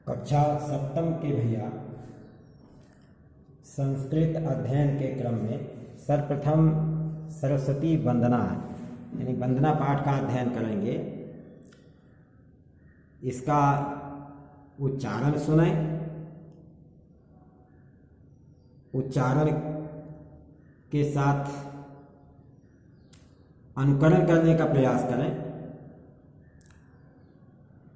कक्षा सप्तम के भैया संस्कृत अध्ययन के क्रम में सर्वप्रथम सरस्वती वंदना यानी वंदना पाठ का अध्ययन करेंगे। इसका उच्चारण सुनें, उच्चारण के साथ अनुकरण करने का प्रयास करें।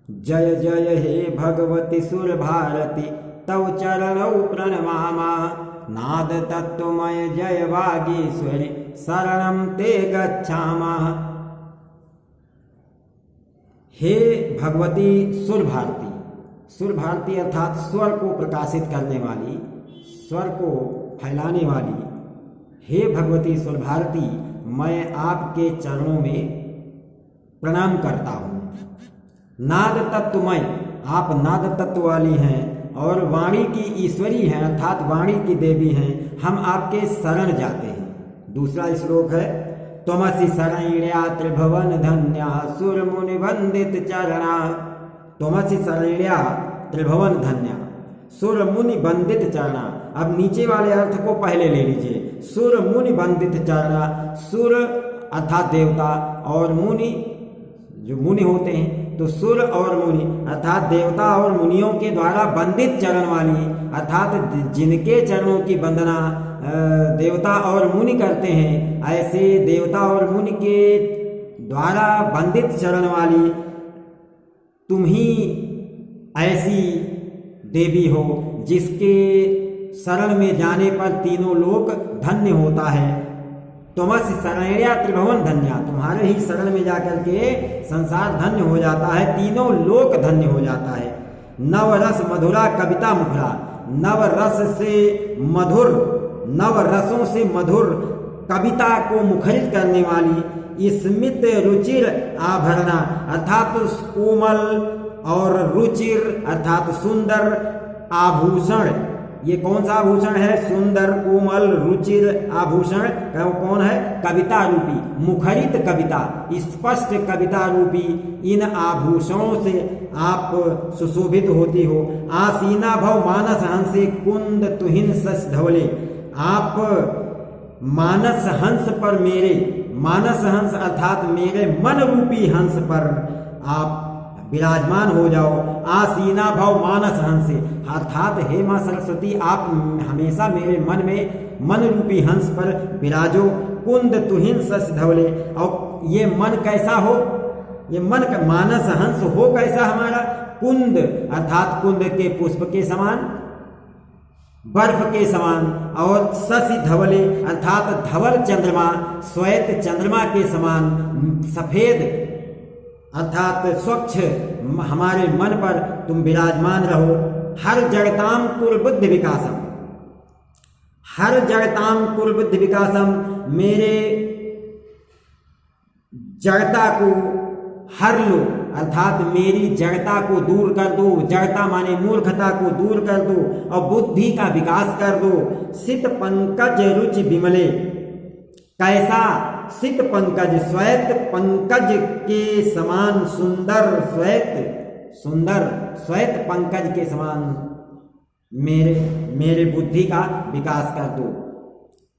जय जय हे भगवती सुर भारती तव चरणौ प्रणमामा नाद तत्वमय जय वागीश्वरी शरणं ते गच्छामः। हे भगवती सुर भारती, सुर भारती अर्थात स्वर को प्रकाशित करने वाली, स्वर को फैलाने वाली, हे भगवती सुर भारती, मैं आपके चरणों में प्रणाम करता हूँ। नाद तत्वमय, आप नाद तत्व वाली हैं और वाणी की ईश्वरी हैं अर्थात वाणी की देवी हैं, हम आपके शरण जाते हैं। दूसरा श्लोक है त्वमसि शरण्या त्रिभुवन धन्या सुर मुनि वंदित चरणा। त्वमसि शरण्या त्रिभुवन धन्या सुर मुनि वंदित चरणा। अब नीचे वाले अर्थ को पहले ले लीजिए। सुर मुनि वंदित चरणा, सुर अर्थात देवता और मुनि जो मुनि होते हैं, तो सुर और मुनि अर्थात देवता और मुनियों के द्वारा वंदित चरण वाली अर्थात जिनके चरणों की वंदना देवता और मुनि करते हैं, ऐसे देवता और मुनि के द्वारा वंदित चरण वाली तुम ही ऐसी देवी हो जिसके शरण में जाने पर तीनों लोक धन्य होता है। त्वमसि शरण्या त्रिभुवन धन्या, तुम्हारे ही शरण में जाकर के संसार धन्य हो जाता है, तीनों लोक धन्य हो जाता है। नवरस मधुरा कविता मुखरा, नवरस से मधुर, नवरसों से मधुर कविता को मुखरित करने वाली स्मित रुचिर आभरणा अर्थात कोमल और रुचिर अर्थात सुंदर आभूषण। ये कौन सा आभूषण है? सुंदर कोमल रुचिर आभूषण कौन है? कविता रूपी मुखरित कविता, स्पष्ट कविता रूपी इन आभूषणों से आप सुशोभित होती हो। आसीना भव मानस हंसे कुंद तुहिन सस धवले। आप मानस हंस पर मेरे, मानस हंस अर्थात मेरे मन रूपी हंस पर आप विराजमान हो जाओ। आसीना भव मानस हंसे अर्थात हे माँ सरस्वती, आप हमेशा मेरे मन में मन रूपी हंस पर विराजो। कुंद तुहिन सस धवले, और ये मन कैसा हो? ये मन का मानस हंस हो कैसा हमारा? कुंद अर्थात कुंद के पुष्प के समान, बर्फ के समान, और शशि धवले अर्थात धवल चंद्रमा, श्वेत चंद्रमा के समान, सफेद अर्थात स्वच्छ हमारे मन पर तुम विराजमान रहो। हर जड़ताम कुल बुद्धि विकासम, हर जड़ताम कुल बुद्धि विकासम, मेरे जड़ता को हर लो अर्थात मेरी जड़ता को दूर कर दो। जड़ता माने मूर्खता को दूर कर दो और बुद्धि का विकास कर दो। सित पंकज रुचि विमले, कैसा? सित पंकज, श्वेत पंकज के समान सुंदर, श्वेत सुंदर श्वेत पंकज के समान मेरे बुद्धि का विकास कर दो।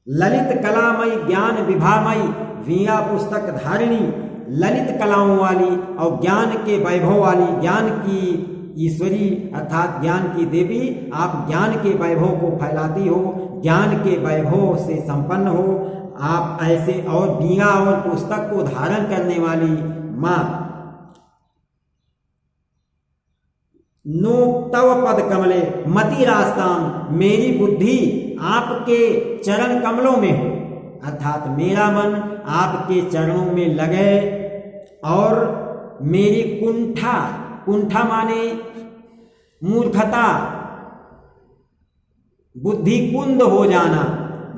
ललित कलामयी ज्ञान विभामयी वीणा पुस्तक धारिणी, ललित कलाओं वाली और ज्ञान के वैभव वाली, ज्ञान की ईश्वरी अर्थात ज्ञान की देवी, आप ज्ञान के वैभव को फैलाती हो, ज्ञान के वैभव से संपन्न हो आप ऐसे, और वीणा और पुस्तक को धारण करने वाली माँ। नो तव पद कमले मति रास्ताम, मेरी बुद्धि आपके चरण कमलों में हो अर्थात मेरा मन आपके चरणों में लगे और मेरी कुंठा, कुंठा माने मूर्खता, बुद्धि कुंद हो जाना।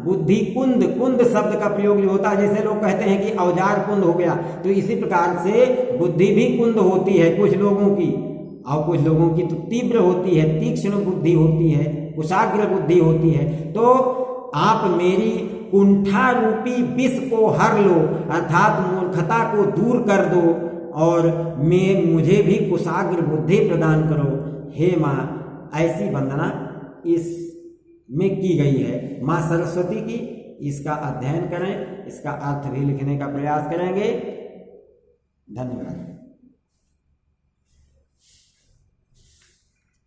बुद्धि कुंद, कुंद शब्द का प्रयोग जो होता है, जैसे लोग कहते हैं कि औजार कुंद हो गया, तो इसी प्रकार से बुद्धि भी कुंद होती है कुछ लोगों की, और कुछ लोगों की तो तीव्र होती है, तीक्ष्ण बुद्धि होती है, कुशाग्र बुद्धि होती है। तो आप मेरी कुंठा रूपी विष को हर लो अर्थात मूर्खता को दूर कर दो और मुझे भी कुशाग्र बुद्धि प्रदान करो। हे माँ, ऐसी वंदना इसमें की गई है माँ सरस्वती की। इसका अध्ययन करें, इसका अर्थ भी लिखने का प्रयास करेंगे। धन्यवाद।